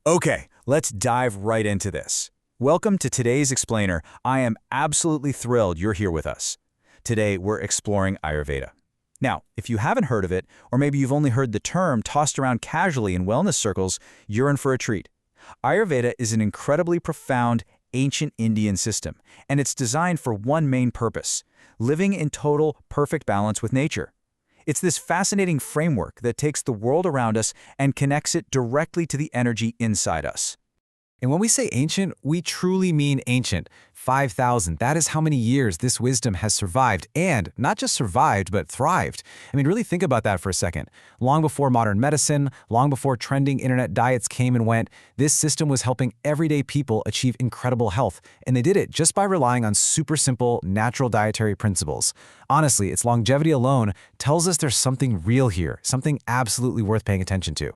Okay, let's dive right into this. Welcome to today's explainer. I am absolutely thrilled you're here with us. Today, we're exploring Ayurveda. Now, if you haven't heard of it, or maybe you've only heard the term tossed around casually in wellness circles, you're in for a treat. Ayurveda is an incredibly profound, ancient Indian system, and it's designed for one main purpose: living in total, perfect balance with nature. It's this fascinating framework that takes the world around us and connects it directly to the energy inside us. And when we say ancient, we truly mean ancient. 5,000, that is how many years this wisdom has survived, and not just survived, but thrived. I mean, really think about that for a second. Long before modern medicine, long before trending internet diets came and went, this system was helping everyday people achieve incredible health, and they did it just by relying on super simple, natural dietary principles. Honestly, its longevity alone tells us there's something real here, something absolutely worth paying attention to.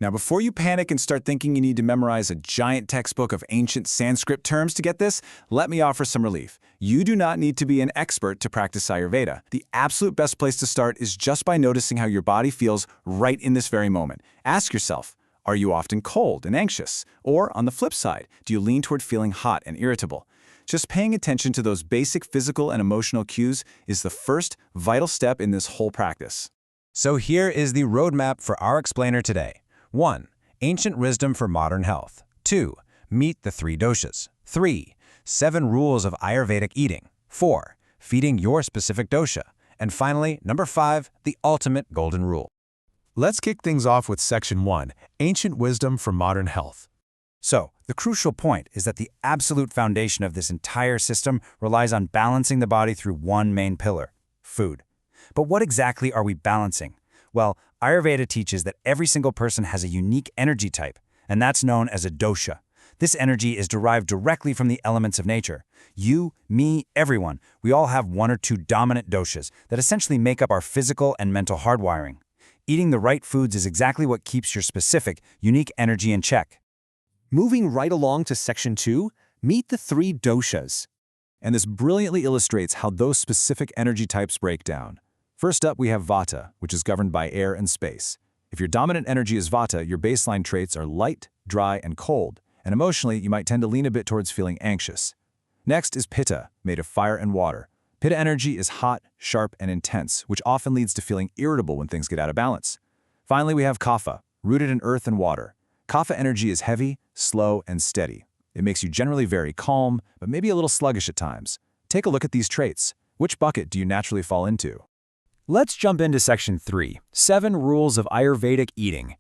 Now, before you panic and start thinking you need to memorize a giant textbook of ancient Sanskrit terms to get this, let me offer some relief. You do not need to be an expert to practice Ayurveda. The absolute best place to start is just by noticing how your body feels right in this very moment. Ask yourself, are you often cold and anxious? Or, on the flip side, do you lean toward feeling hot and irritable? Just paying attention to those basic physical and emotional cues is the first vital step in this whole practice. So here is the roadmap for our explainer today. 1. Ancient wisdom for modern health. 2. Meet the 3 doshas. 3. 7 rules of Ayurvedic eating. 4. Feeding your specific dosha. And finally, number 5, the ultimate golden rule. Let's kick things off with Section 1, Ancient Wisdom for Modern Health. So, the crucial point is that the absolute foundation of this entire system relies on balancing the body through one main pillar: food. But what exactly are we balancing? Well, Ayurveda teaches that every single person has a unique energy type, and that's known as a dosha. This energy is derived directly from the elements of nature. You, me, everyone, we all have 1 or 2 dominant doshas that essentially make up our physical and mental hardwiring. Eating the right foods is exactly what keeps your specific, unique energy in check. Moving right along to Section 2, meet the 3 doshas. And this brilliantly illustrates how those specific energy types break down. First up, we have Vata, which is governed by air and space. If your dominant energy is Vata, your baseline traits are light, dry, and cold, and emotionally, you might tend to lean a bit towards feeling anxious. Next is Pitta, made of fire and water. Pitta energy is hot, sharp, and intense, which often leads to feeling irritable when things get out of balance. Finally, we have Kapha, rooted in earth and water. Kapha energy is heavy, slow, and steady. It makes you generally very calm, but maybe a little sluggish at times. Take a look at these traits. Which bucket do you naturally fall into? Let's jump into Section 3, 7 rules of Ayurvedic eating.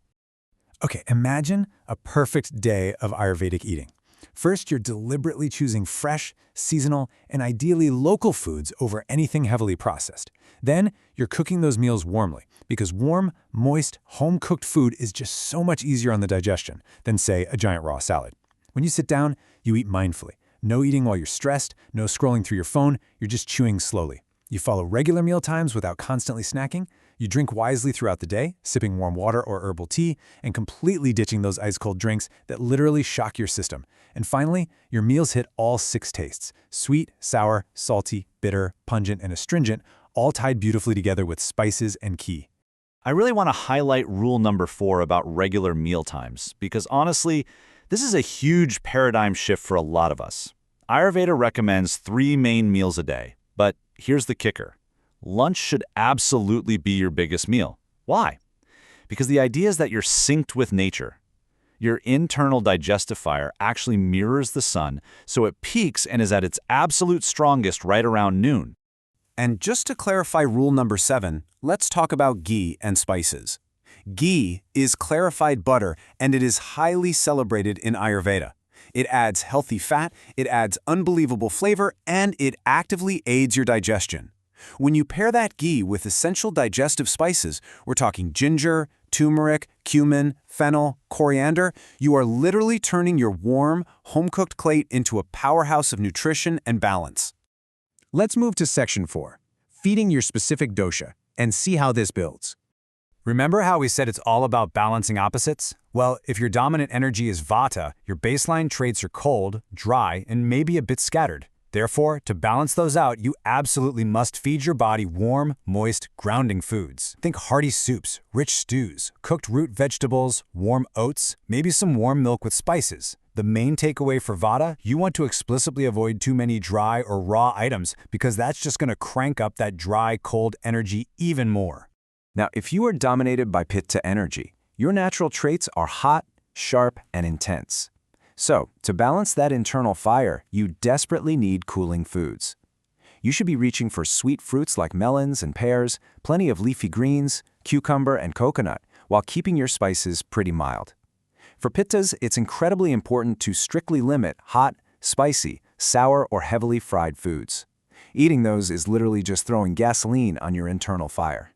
Okay, imagine a perfect day of Ayurvedic eating. First, you're deliberately choosing fresh, seasonal, and ideally local foods over anything heavily processed. Then, you're cooking those meals warmly, because warm, moist, home-cooked food is just so much easier on the digestion than, say, a giant raw salad. When you sit down, you eat mindfully. No eating while you're stressed, no scrolling through your phone, you're just chewing slowly. You follow regular meal times without constantly snacking. You drink wisely throughout the day, sipping warm water or herbal tea, and completely ditching those ice-cold drinks that literally shock your system. And finally, your meals hit all 6 tastes: sweet, sour, salty, bitter, pungent, and astringent, all tied beautifully together with spices and ghee. I really want to highlight rule number 4 about regular meal times, because honestly, this is a huge paradigm shift for a lot of us. Ayurveda recommends 3 main meals a day, but here's the kicker. Lunch should absolutely be your biggest meal. Why? Because the idea is that you're synced with nature. Your internal digestive fire actually mirrors the sun, so it peaks and is at its absolute strongest right around noon. And just to clarify rule number 7, let's talk about ghee and spices. Ghee is clarified butter, and it is highly celebrated in Ayurveda. It adds healthy fat, it adds unbelievable flavor, and it actively aids your digestion. When you pair that ghee with essential digestive spices, we're talking ginger, turmeric, cumin, fennel, coriander, you are literally turning your warm, home-cooked plate into a powerhouse of nutrition and balance. Let's move to Section 4, feeding your specific dosha, and see how this builds. Remember how we said it's all about balancing opposites? Well, if your dominant energy is Vata, your baseline traits are cold, dry, and maybe a bit scattered. Therefore, to balance those out, you absolutely must feed your body warm, moist, grounding foods. Think hearty soups, rich stews, cooked root vegetables, warm oats, maybe some warm milk with spices. The main takeaway for Vata, you want to explicitly avoid too many dry or raw items because that's just going to crank up that dry, cold energy even more. Now, if you are dominated by Pitta energy, your natural traits are hot, sharp, and intense. So, to balance that internal fire, you desperately need cooling foods. You should be reaching for sweet fruits like melons and pears, plenty of leafy greens, cucumber, and coconut, while keeping your spices pretty mild. For Pittas, it's incredibly important to strictly limit hot, spicy, sour, or heavily fried foods. Eating those is literally just throwing gasoline on your internal fire.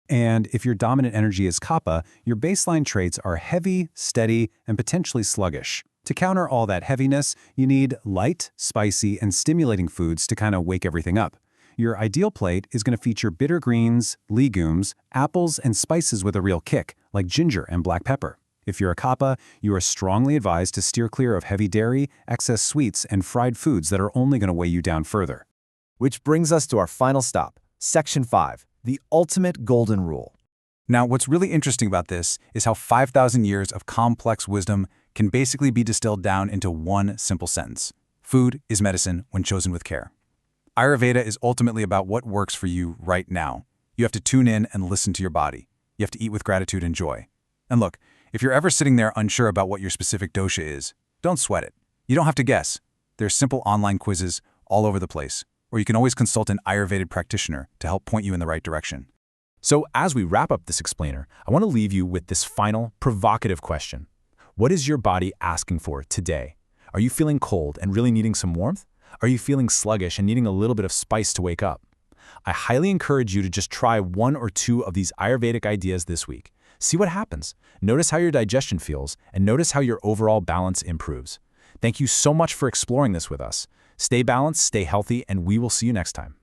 And if your dominant energy is Kapha, your baseline traits are heavy, steady, and potentially sluggish. To counter all that heaviness, you need light, spicy, and stimulating foods to kind of wake everything up. Your ideal plate is going to feature bitter greens, legumes, apples, and spices with a real kick, like ginger and black pepper. If you're a Kapha, you are strongly advised to steer clear of heavy dairy, excess sweets, and fried foods that are only going to weigh you down further. Which brings us to our final stop, Section 5, the ultimate golden rule. Now, what's really interesting about this is how 5,000 years of complex wisdom can basically be distilled down into one simple sentence. Food is medicine when chosen with care. Ayurveda is ultimately about what works for you right now. You have to tune in and listen to your body. You have to eat with gratitude and joy. And look, if you're ever sitting there unsure about what your specific dosha is, don't sweat it. You don't have to guess. There's simple online quizzes all over the place, or you can always consult an Ayurvedic practitioner to help point you in the right direction. So as we wrap up this explainer, I want to leave you with this final, provocative question. What is your body asking for today? Are you feeling cold and really needing some warmth? Are you feeling sluggish and needing a little bit of spice to wake up? I highly encourage you to just try one or two of these Ayurvedic ideas this week. See what happens. Notice how your digestion feels, and notice how your overall balance improves. Thank you so much for exploring this with us. Stay balanced, stay healthy, and we will see you next time.